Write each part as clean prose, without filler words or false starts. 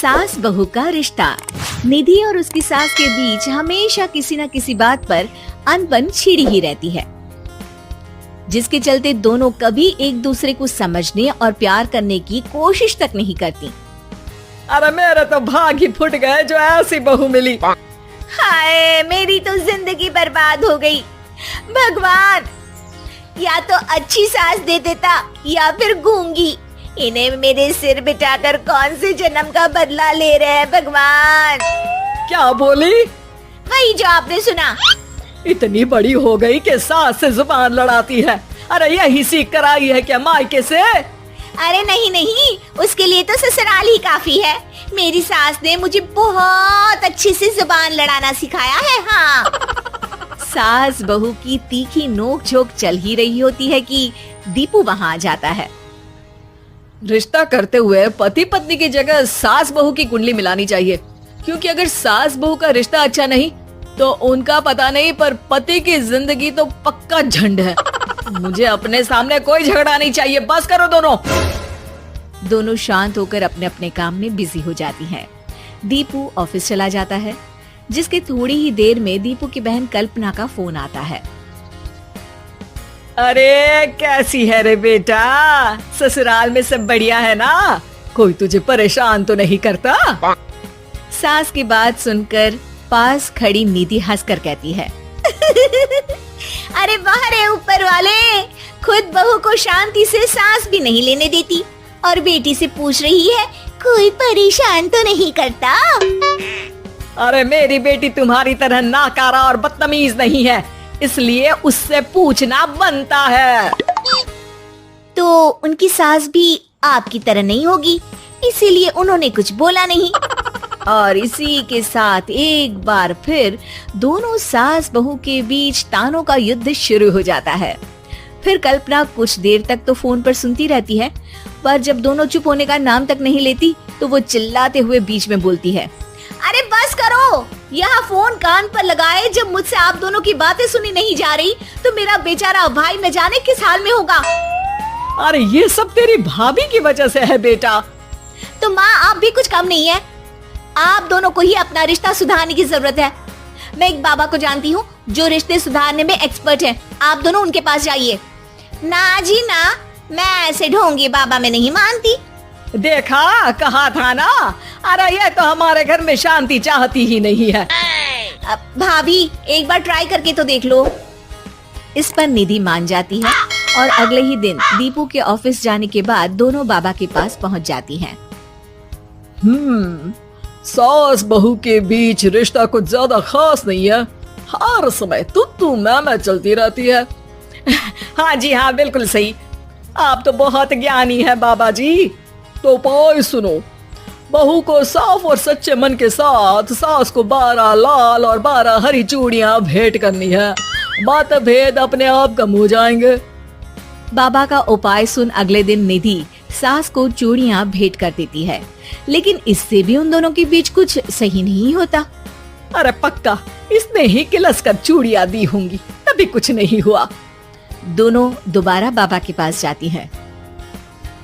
सास बहू का रिश्ता। निधि और उसकी सास के बीच हमेशा किसी न किसी बात पर अनबन छिड़ी ही रहती है, जिसके चलते दोनों कभी एक दूसरे को समझने और प्यार करने की कोशिश तक नहीं करती। अरे मेरे तो भाग ही फुट गए जो ऐसी बहू मिली। हाय, मेरी तो जिंदगी बर्बाद हो गई। भगवान, या तो अच्छी सास दे देता या फिर गूंगी। इन्हें मेरे सिर बिठाकर कौन से जन्म का बदला ले रहे हैं भगवान। क्या बोली? वही जो आपने सुना। इतनी बड़ी हो गई कि सास से जुबान लड़ाती है। अरे यही सीख कर आई है क्या मायके से? अरे नहीं, उसके लिए तो ससुराल ही काफी है। मेरी सास ने मुझे बहुत अच्छे से जुबान लड़ाना सिखाया है। हाँ। सास बहू की तीखी नोक झोंक चल ही रही होती है कि दीपू वहाँ आ जाता है। रिश्ता करते हुए पति पत्नी की जगह सास बहू की कुंडली मिलानी चाहिए, क्योंकि अगर सास बहू का रिश्ता अच्छा नहीं तो उनका पता नहीं, पर पति की जिंदगी तो पक्का झंड है। मुझे अपने सामने कोई झगड़ा नहीं चाहिए। बस करो दोनों। दोनों शांत होकर अपने अपने काम में बिजी हो जाती हैं। दीपू ऑफिस चला जाता है, जिसके थोड़ी ही देर में दीपू की बहन कल्पना का फोन आता है। अरे कैसी है रे बेटा? ससुराल में सब बढ़िया है ना? कोई तुझे परेशान तो नहीं करता? सास की बात सुनकर पास खड़ी निधि हंसकर कहती है, अरे वाह रे ऊपर वाले, खुद बहू को शांति से सांस भी नहीं लेने देती और बेटी से पूछ रही है कोई परेशान तो नहीं करता। अरे मेरी बेटी तुम्हारी तरह नाकारा और बदतमीज नहीं है, इसलिए उससे पूछना बनता है। तो उनकी सास भी आपकी तरह नहीं होगी, इसीलिए उन्होंने कुछ बोला नहीं। और इसी के साथ एक बार फिर दोनों सास बहू के बीच तानों का युद्ध शुरू हो जाता है। फिर कल्पना कुछ देर तक तो फोन पर सुनती रहती है, पर जब दोनों चुप होने का नाम तक नहीं लेती तो वो चिल्लाते हुए बीच में बोलती है, अरे बस करो, यहाँ फोन कान पर लगाए जब मुझसे आप दोनों की बातें सुनी नहीं जा रही तो मेरा बेचारा भाई न जाने किस हाल में होगा। अरे ये सब तेरी भाभी की वजह से है बेटा। तो माँ आप भी कुछ कम नहीं है। आप दोनों को ही अपना रिश्ता सुधारने की जरूरत है। मैं एक बाबा को जानती हूँ जो रिश्ते सुधारने में एक्सपर्ट है, आप दोनों उनके पास जाइए। ना जी ना, मैं ऐसे ढोंगी बाबा में नहीं मानती। देखा, कहा था ना। अरे ये तो हमारे घर में शांति चाहती ही नहीं है। भाभी एक बार ट्राई करके तो देख लो। इस पर निधि मान जाती है और अगले ही दिन दीपू के ऑफिस जाने के बाद दोनों बाबा के पास पहुंच जाती हैं। सास बहू के बीच रिश्ता कुछ ज्यादा खास नहीं है। हर समय तू मैं चलती रहती है। हाँ जी हाँ, बिल्कुल सही। आप तो बहुत ज्ञानी है बाबा जी। तो पाई सुनो, बहू को साफ और सच्चे मन के साथ सास को 12 लाल और 12 हरी चूड़ियां भेंट करनी है। बात भेद अपने आप कम हो जाएंगे। बाबा का उपाय सुन अगले दिन निधि सास को चूड़ियां भेंट कर देती है, लेकिन इससे भी उन दोनों के बीच कुछ सही नहीं होता। अरे पक्का इसने ही किलस कर चूड़ियां दी होंगी, तभी कुछ नहीं हुआ। दोनों दोबारा बाबा के पास जाती हैं।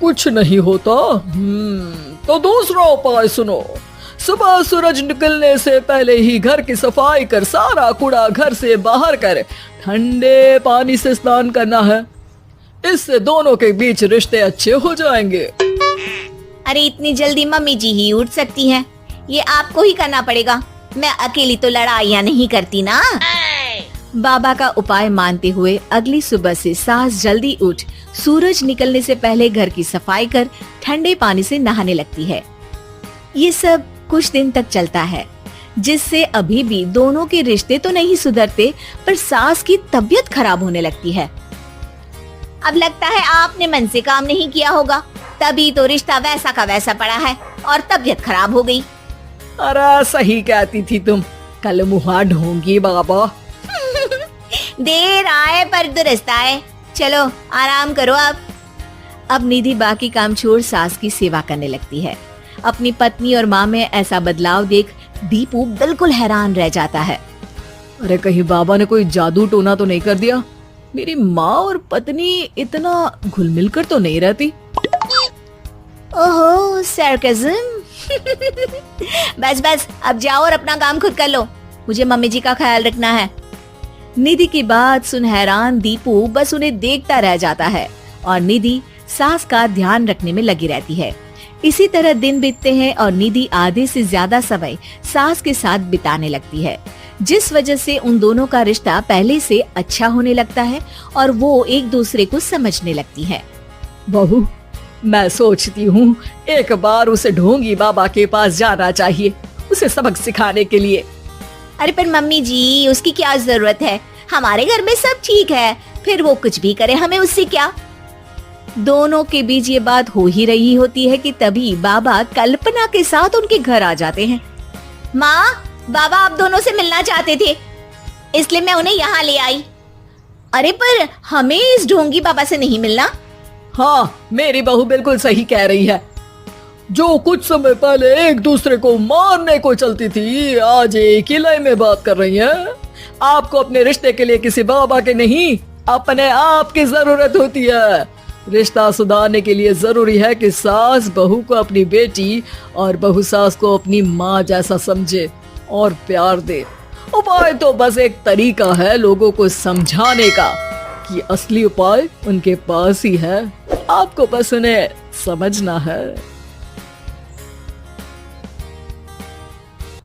कुछ नहीं होता। तो दूसरा उपाय सुनो। सुबह सूरज निकलने से पहले ही घर की सफाई कर सारा कूड़ा घर से बाहर कर ठंडे पानी से स्नान करना है। इससे दोनों के बीच रिश्ते अच्छे हो जाएंगे। अरे इतनी जल्दी मम्मी जी ही उठ सकती हैं, ये आपको ही करना पड़ेगा। मैं अकेली तो लड़ाइयाँ नहीं करती ना। बाबा का उपाय मानते हुए अगली सुबह से सास जल्दी उठ सूरज निकलने से पहले घर की सफाई कर ठंडे पानी से नहाने लगती है। ये सब कुछ दिन तक चलता है, जिससे अभी भी दोनों के रिश्ते तो नहीं सुधरते, पर सास की तबीयत खराब होने लगती है। अब लगता है आपने मन से काम नहीं किया होगा, तभी तो रिश्ता वैसा का वैसा पड़ा है और तबीयत खराब हो गई। अरे सही कहती थी तुम, कल मुहा ढोंगी बाबा। देर आए पर दुरुस्त आए। चलो आराम करो अब निधि बाकी काम छोड़ सास की सेवा करने लगती है। अपनी पत्नी और माँ में ऐसा बदलाव देख दीपू बिल्कुल हैरान रह जाता है। अरे कहीं बाबा ने कोई जादू टोना तो नहीं कर दिया? मेरी माँ और पत्नी इतना घुल मिल कर तो नहीं रहती। ओहो, सरकाज़म। बस बस अब जाओ और अपना काम खुद कर लो, मुझे मम्मी जी का ख्याल रखना है। निधि की बात सुन हैरान दीपू बस उन्हें देखता रह जाता है और निधि सास का ध्यान रखने में लगी रहती है। इसी तरह दिन बीतते हैं और निधि आधे से ज्यादा समय सास के साथ बिताने लगती है, जिस वजह से उन दोनों का रिश्ता पहले से अच्छा होने लगता है और वो एक दूसरे को समझने लगती है। बहू, मैं सोचती हूँ एक बार उसे ढोंगी बाबा के पास जाना चाहिए, उसे सबक सिखाने के लिए। अरे पर मम्मी जी, उसकी क्या जरूरत है, हमारे घर में सब ठीक है, फिर वो कुछ भी करे, हमें उससे क्या। दोनों के बीच ये बात हो ही रही होती है कि तभी बाबा कल्पना के साथ उनके घर आ जाते हैं। माँ, बाबा आप दोनों से मिलना चाहते थे, इसलिए मैं उन्हें यहाँ ले आई। अरे पर हमें इस ढोंगी बाबा से नहीं मिलना। हाँ, मेरी बहू बिल्कुल सही कह रही है। जो कुछ समय पहले एक दूसरे को मारने को चलती थी, आज एक ही लय में बात कर रही है। आपको अपने रिश्ते के लिए किसी बाबा के नहीं, अपने आप की जरूरत होती है। रिश्ता सुधारने के लिए जरूरी है कि सास बहू को अपनी बेटी और बहू सास को अपनी माँ जैसा समझे और प्यार दे। उपाय तो बस एक तरीका है लोगों को समझाने का कि असली उपाय उनके पास ही है, आपको बस उन्हें समझना है।